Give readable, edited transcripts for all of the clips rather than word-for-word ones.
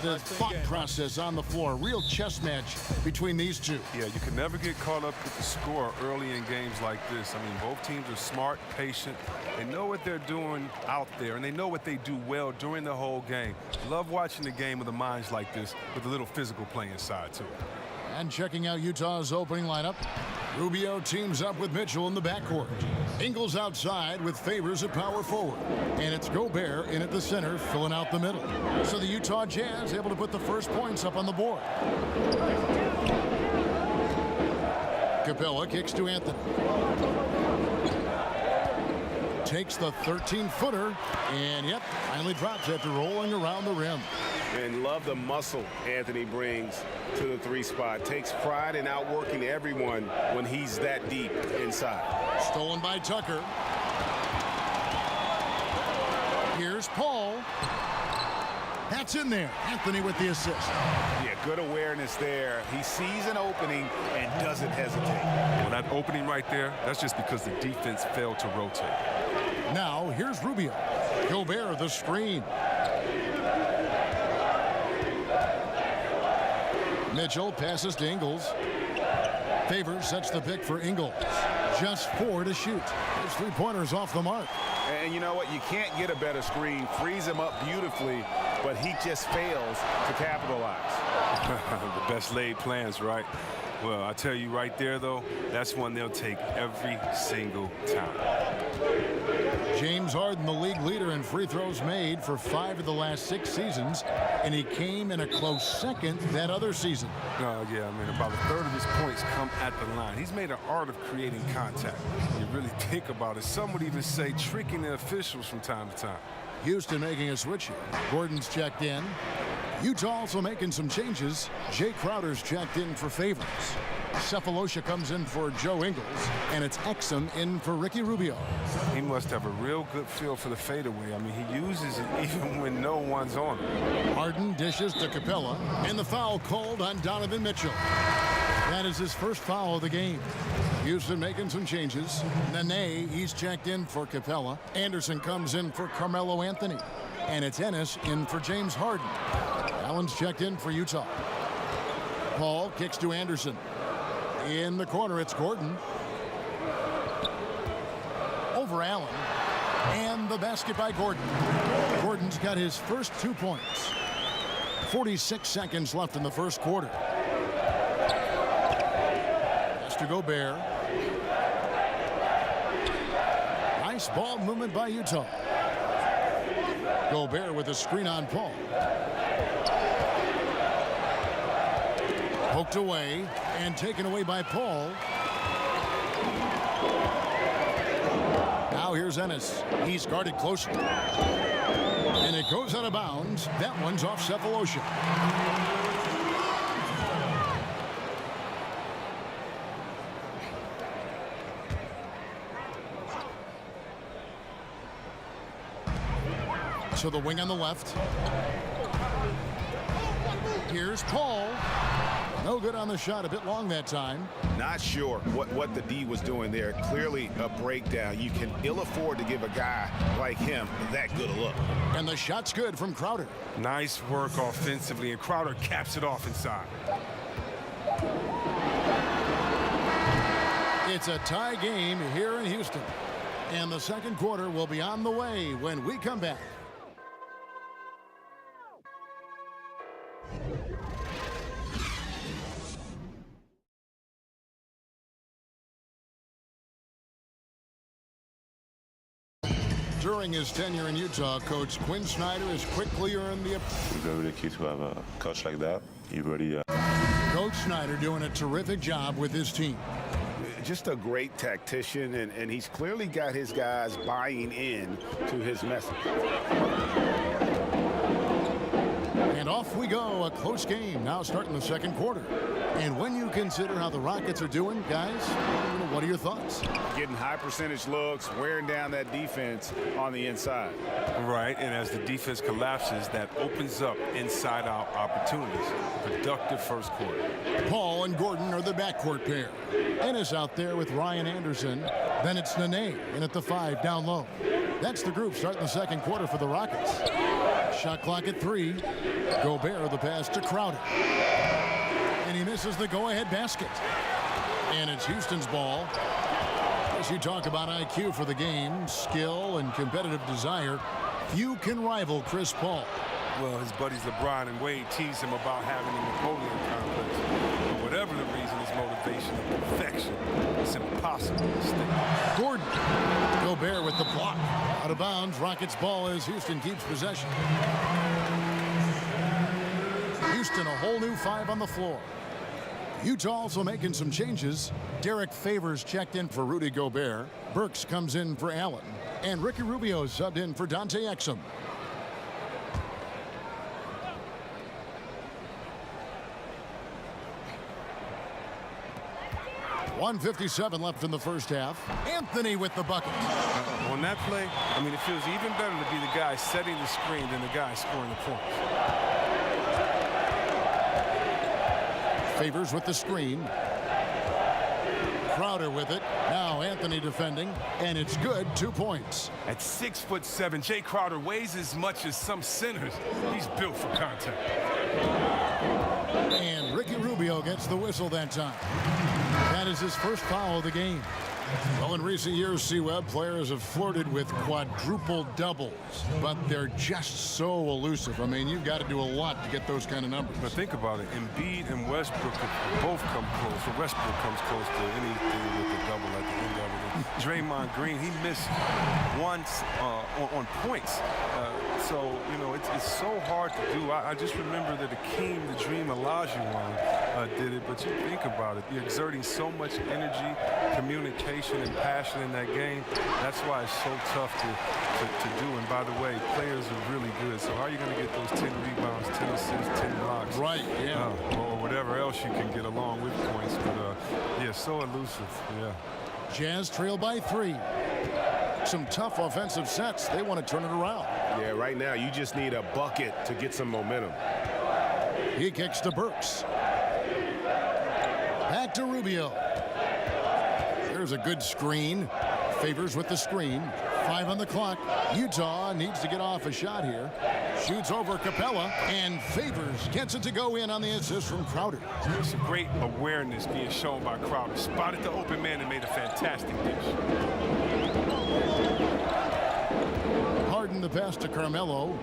the thought process on the floor. Real chess match between these two. Yeah, you can never get caught up with the score early in games like this. I mean, both teams are smart, patient. They know what they're doing out there, and they know what they do well during the whole game. Love watching the game with the minds like this with a little physical play inside, too. And checking out Utah's opening lineup, Rubio teams up with Mitchell in the backcourt. Ingles outside with Favors at power forward. And it's Gobert in at the center, filling out the middle. So the Utah Jazz able to put the first points up on the board. Capella kicks to Anthony. Takes the 13-footer, and yep, finally drops after rolling around the rim. And love the muscle Anthony brings to the three spot. Takes pride in outworking everyone when he's that deep inside. Stolen by Tucker. Here's Paul. That's in there. Anthony with the assist. Yeah, good awareness there. He sees an opening and doesn't hesitate. Well, that opening right there, that's just because the defense failed to rotate. Now, here's Rubio. Gobert, the screen. Mitchell passes to Ingles. Favors sets the pick for Ingles. Just 4 to shoot. His three-pointers off the mark. And you know what? You can't get a better screen. Frees him up beautifully, but he just fails to capitalize. The best laid plans, right? Well, I tell you right there, though, that's one they'll take every single time. James Harden, the league leader in free throws made for 5 of the last 6 seasons, and he came in a close second that other season. Yeah, I mean, about a third of his points come at the line. He's made an art of creating contact. You really think about it. Some would even say tricking the officials from time to time. Houston making a switch here. Gordon's checked in. Utah also making some changes. Jay Crowder's checked in for Favors. Cephalosha comes in for Joe Ingles, and it's Exum in for Ricky Rubio. He must have a real good feel for the fadeaway. I mean, he uses it even when no one's on him. Harden dishes to Capella, and the foul called on Donovan Mitchell. That is his first foul of the game. Houston making some changes. Nene, he's checked in for Capella. Anderson comes in for Carmelo Anthony. And it's Ennis in for James Harden. Allen's checked in for Utah. Paul kicks to Anderson. In the corner, it's Gordon. Over Allen. And the basket by Gordon. Gordon's got his first 2 points. 46 seconds left in the first quarter. Pass to Gobert. Nice ball movement by Utah. Gobert with a screen on Paul. Poked away and taken away by Paul. Now here's Ennis. He's guarded closely. And it goes out of bounds. That one's off Cephalosha. So the wing on the left. Here's Paul. No good on the shot. A bit long that time. Not sure what the D was doing there. Clearly a breakdown. You can ill afford to give a guy like him that good a look. And the shot's good from Crowder. Nice work offensively, and Crowder caps it off inside. It's a tie game here in Houston. And the second quarter will be on the way when we come back. During his tenure in Utah, Coach Quinn Snyder has quickly earned the... Very lucky to have a coach like that. He really... Coach Snyder doing a terrific job with his team. Just a great tactician, and he's clearly got his guys buying in to his message. And off we go, a close game now starting the second quarter. And when you consider how the Rockets are doing, guys, what are your thoughts? Getting high percentage looks, wearing down that defense on the inside. Right, and as the defense collapses, that opens up inside-out opportunities. Productive first quarter. Paul and Gordon are the backcourt pair. Ennis out there with Ryan Anderson. Then it's Nene in at the 5 down low. That's the group starting the second quarter for the Rockets. Shot clock at 3. Gobert the pass to Crowder. And he misses the go-ahead basket. And it's Houston's ball. As you talk about IQ for the game, skill and competitive desire, few can rival Chris Paul. Well, his buddies LeBron and Wade tease him about having a Napoleon complex. For whatever the reason, his motivation of perfection, it's impossible to stay. Gordon. Gobert with the block. Out of bounds. Rockets ball as Houston keeps possession. Houston a whole new 5 on the floor. Utah also making some changes. Derek Favors checked in for Rudy Gobert. Burks comes in for Allen. And Ricky Rubio subbed in for Dante Exum. .157 left in the first half. Anthony with the bucket. On that play, I mean, it feels even better to be the guy setting the screen than the guy scoring the points. Favors with the screen. Crowder with it. Now Anthony defending, and it's good. 2 points. At 6'7", Jay Crowder weighs as much as some centers. He's built for contact. And Ricky Rubio gets the whistle that time. That is his first foul of the game. Well, in recent years, C-Web players have flirted with quadruple doubles, but they're just so elusive. I mean, you've got to do a lot to get those kind of numbers. But think about it. Embiid and Westbrook both come close. So Westbrook comes close to anything with a double at the end of it. And Draymond Green, he missed once on points. So, you know, it's so hard to do. I just remember that Akeem the Dream Olajuwon did it, but you think about it. You're exerting so much energy, communication, and passion in that game. That's why it's so tough to do. And by the way, players are really good. So how are you going to get those 10 rebounds, 10 assists, 10 blocks? Right, yeah. Or whatever else you can get along with points. But, yeah, so elusive, yeah. Jazz trail by 3. Some tough offensive sets. They want to turn it around. Yeah, right now you just need a bucket to get some momentum. He kicks to Burks. Back to Rubio. There's a good screen. Favors with the screen. 5 on the clock. Utah needs to get off a shot here. Shoots over Capella, and Favors gets it to go in on the assist from Crowder. It's a great awareness being shown by Crowder. Spotted the open man and made a fantastic dish. Harden the pass to Carmelo.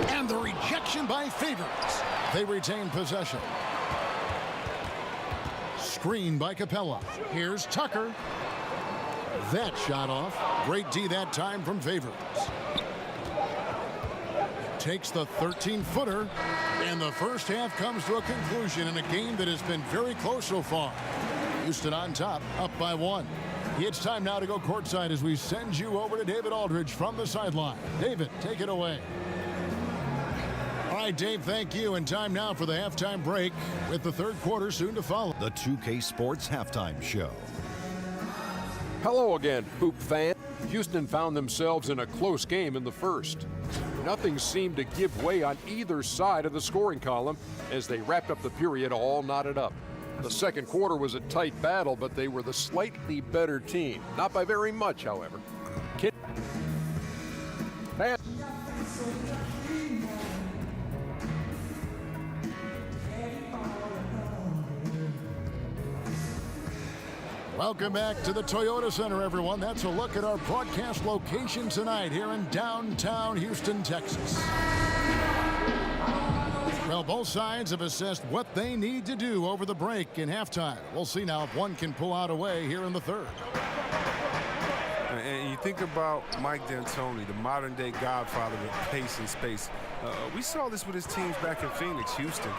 And the rejection by Favors. They retain possession. Screen by Capella. Here's Tucker. That shot off. Great D that time from Favors. Takes the 13-footer. And the first half comes to a conclusion in a game that has been very close so far. Houston on top, up by 1. It's time now to go courtside as we send you over to David Aldridge from the sideline. David, take it away. All right, Dave, thank you. And time now for the halftime break with the third quarter soon to follow. The 2K Sports Halftime Show. Hello again, Hoop fan. Houston found themselves in a close game in the first. Nothing seemed to give way on either side of the scoring column as they wrapped up the period all knotted up. The second quarter was a tight battle, but they were the slightly better team. Not by very much, however. Welcome back to the Toyota Center, everyone. That's a look at our broadcast location tonight here in downtown Houston, Texas. Well, both sides have assessed what they need to do over the break in halftime. We'll see now if one can pull out a way here in the third. And you think about Mike D'Antoni, the modern-day godfather of pace and space. We saw this with his teams back in Phoenix, Houston.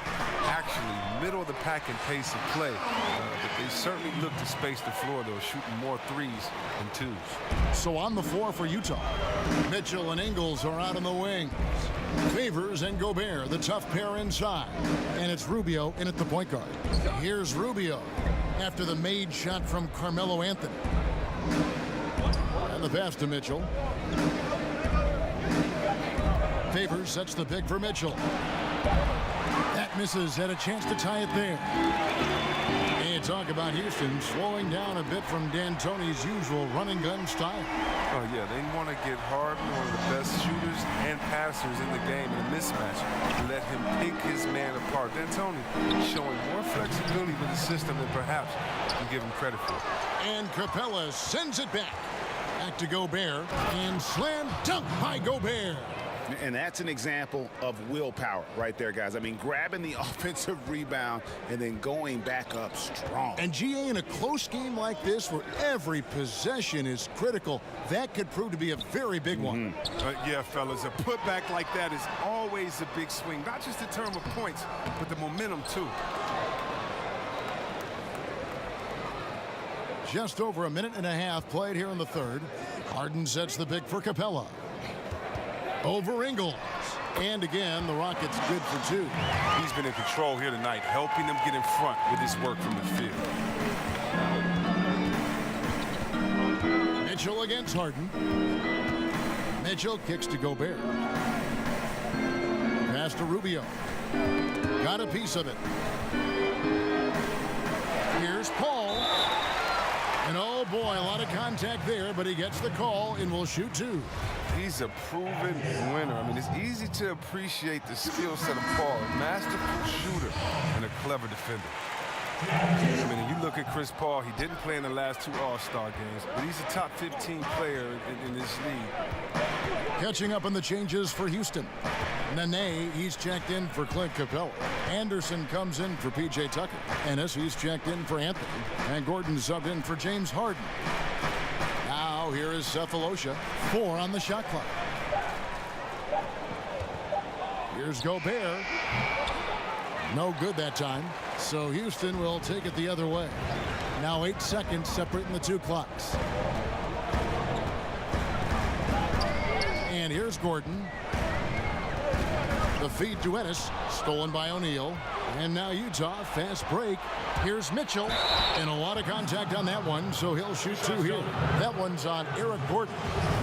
Actually, middle of the pack in pace and play. But they certainly look to space the floor, though, shooting more threes than twos. So on the floor for Utah, Mitchell and Ingles are out on the wings. Favors and Gobert, the tough pair inside. And it's Rubio in at the point guard. Here's Rubio after the made shot from Carmelo Anthony. And the pass to Mitchell. Favors sets the pick for Mitchell. That misses. Had a chance to tie it there. And talk about Houston slowing down a bit from D'Antoni's usual run and gun style. Oh, yeah, they want to get Harden, one of the best shooters and passers in the game, in a mismatch, and let him pick his man apart. D'Antoni showing more flexibility with the system than perhaps you can give him credit for. And Capella sends it back. Back to Gobert. And slam dunk by Gobert. And that's an example of willpower right there, guys. I mean, grabbing the offensive rebound and then going back up strong. And GA, in a close game like this where every possession is critical, that could prove to be a very big one. Yeah, fellas, a putback like that is always a big swing, not just in terms of points, but the momentum, too. Just over a minute and a half played here in the third. Harden sets the pick for Capella. Over Ingles. And again, the Rockets good for two. He's been in control here tonight, helping them get in front with his work from the field. Mitchell against Harden. Mitchell kicks to Gobert. Pass to Rubio. Got a piece of it. Here's Paul. And oh boy, a lot of contact there, but he gets the call and will shoot two. He's a proven winner. I mean, it's easy to appreciate the skill set of Paul, a masterful shooter and a clever defender. I mean, you look at Chris Paul, he didn't play in the last two All-Star games, but he's a top 15 player in this league. Catching up on the changes for Houston. Nene, he's checked in for Clint Capella. Anderson comes in for P.J. Tucker. Ennis, he's checked in for Anthony. And Gordon subbed in for James Harden. Now here is Cephalosha. 4 on the shot clock. Here's Gobert. No good that time. So Houston will take it the other way. Now 8 seconds separating the two clocks. And here's Gordon. The feed to Ennis, stolen by O'Neal. And now Utah, fast break. Here's Mitchell. And a lot of contact on that one, so he'll shoot two here. That one's on Eric Gordon.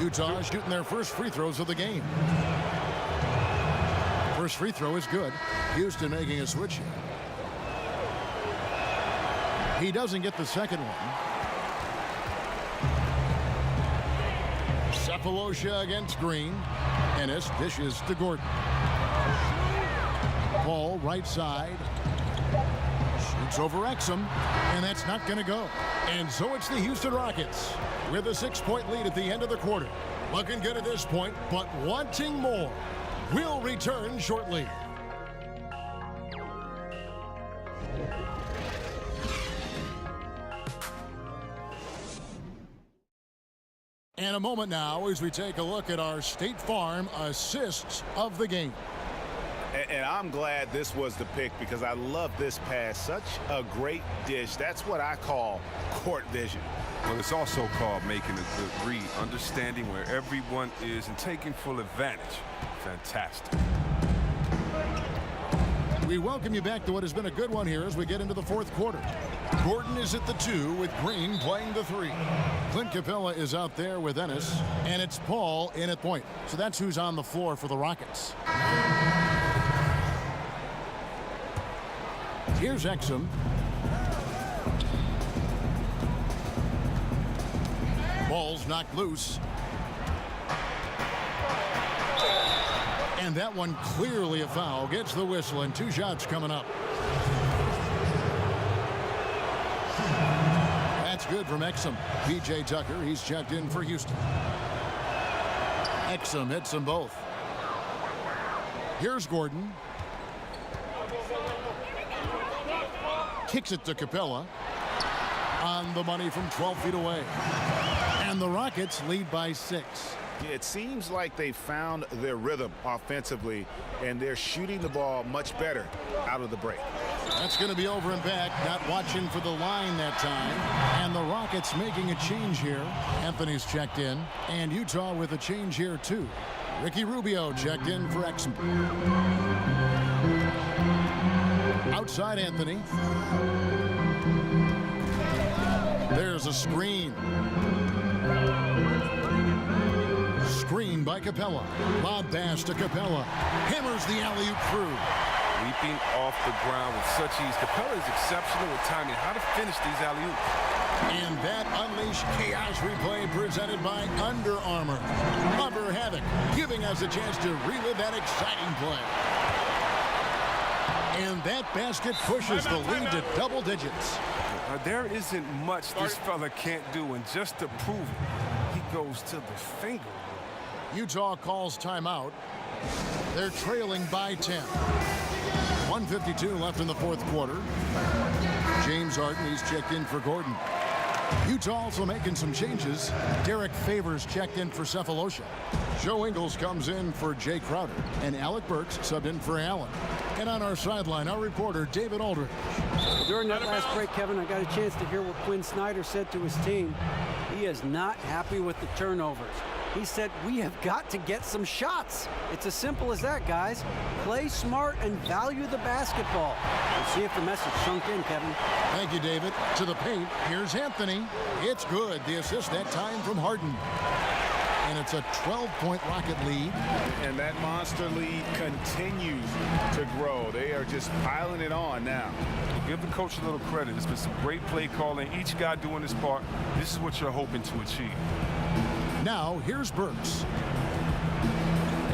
Utah shooting their first free throws of the game. First free throw is good. Houston making a switch here. He doesn't get the second one. Cephalosha against Green. Ennis dishes to Gordon. Paul right side. Shoots over Exum. And that's not going to go. And so it's the Houston Rockets with a 6-point lead at the end of the quarter. Looking good at this point, but wanting more. We'll return shortly. And a moment now as we take a look at our State Farm assists of the game. And I'm glad this was the pick because I love this pass. Such a great dish. That's what I call court vision. Well, it's also called making a good read, understanding where everyone is and taking full advantage. Fantastic. We welcome you back to what has been a good one here as we get into the fourth quarter. Gordon is at the 2 with Green playing the 3. Clint Capella is out there with Ennis, and it's Paul in at point. So that's who's on the floor for the Rockets. Here's Exum. Ball's knocked loose. And that one clearly a foul. Gets the whistle and 2 shots coming up. That's good from Exum. P.J. Tucker, he's checked in for Houston. Exum hits them both. Here's Gordon. Kicks it to Capella. On the money from 12 feet away. And the Rockets lead by 6. It seems like they found their rhythm offensively, and they're shooting the ball much better out of the break. That's going to be over and back. Not watching for the line that time. And the Rockets making a change here. Anthony's checked in. And Utah with a change here, too. Ricky Rubio checked in for Exum. Outside Anthony. There's a screen. Screen by Capella. Lob pass to Capella. Hammers the alley-oop through. Leaping off the ground with such ease. Capella is exceptional with timing. How to finish these alley-oops. And that Unleash Chaos replay presented by Under Armour. Cover Havoc, giving us a chance to relive that exciting play. And that basket pushes the lead to double digits. There isn't much this fella can't do, and just to prove it, he goes to the finger. Utah calls timeout. They're trailing by 10. 1:52 left in the fourth quarter. James Harden, he's checked in for Gordon. Utah also making some changes. Derek Favors checked in for Cephalosha. Joe Ingles comes in for Jay Crowder. And Alec Burks subbed in for Allen. And on our sideline, our reporter, David Aldridge. During that last break, Kevin, I got a chance to hear what Quinn Snyder said to his team. He is not happy with the turnovers. He said, we have got to get some shots. It's as simple as that, guys. Play smart and value the basketball. We'll see if the message sunk in, Kevin. Thank you, David. To the paint, here's Anthony. It's good. The assist that time from Harden. And it's a 12-point Rocket lead. And that monster lead continues to grow. They are just piling it on now. Give the coach a little credit. It's been some great play calling. Each guy doing his part. This is what you're hoping to achieve. Now, here's Burks.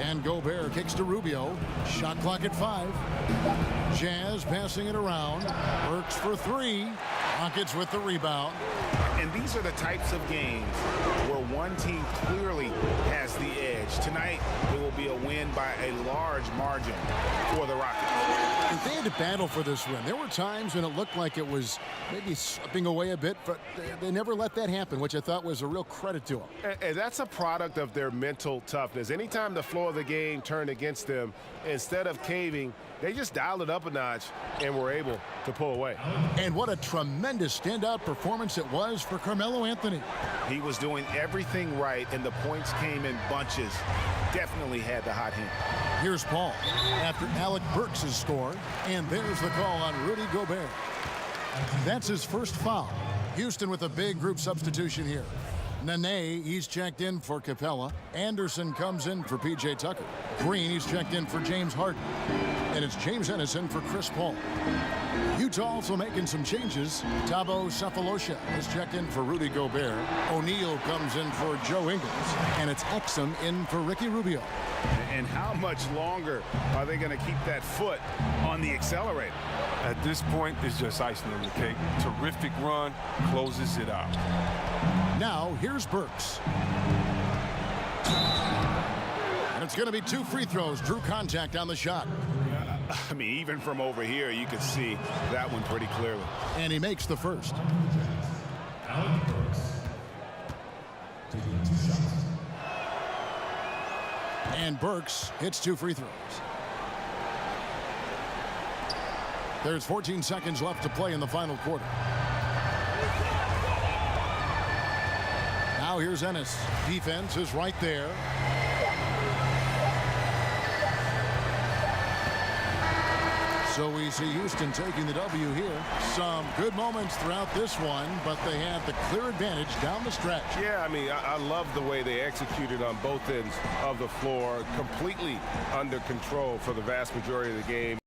And Gobert kicks to Rubio. Shot clock at 5. Jazz passing it around. Burks for 3. Rockets with the rebound. And these are the types of games where one team clearly has the edge. Tonight, it will be a win by a large margin for the Rockets. They had to battle for this win. There were times when it looked like it was maybe slipping away a bit, but they never let that happen, which I thought was a real credit to them. And that's a product of their mental toughness. Anytime the floor of the game turned against them, instead of caving, they just dialed it up a notch and were able to pull away. And what a tremendous standout performance it was for Carmelo Anthony. He was doing everything right, and the points came in bunches. Definitely had the hot hand. Here's Paul after Alec Burks' score, and there's the call on Rudy Gobert. That's his first foul. Houston with a big group substitution here. Nene, he's checked in for Capella. Anderson comes in for P.J. Tucker. Green, he's checked in for James Harden. And it's James Ennison for Chris Paul. Utah also making some changes. Thabo Cephalosha is checked in for Rudy Gobert. O'Neal comes in for Joe Ingles. And it's Exum in for Ricky Rubio. And how much longer are they going to keep that foot on the accelerator? At this point, it's just icing on the cake. Terrific run, closes it out. Now, here's Burks. And it's going to be 2 free throws. Drew contact on the shot. I mean, even from over here, you could see that one pretty clearly. And he makes the first. And Burks hits 2 free throws. There's 14 seconds left to play in the final quarter. Now here's Ennis. Defense is right there. So we see Houston taking the W here. Some good moments throughout this one, but they had the clear advantage down the stretch. Yeah, I mean, I love the way they executed on both ends of the floor. Completely under control for the vast majority of the game.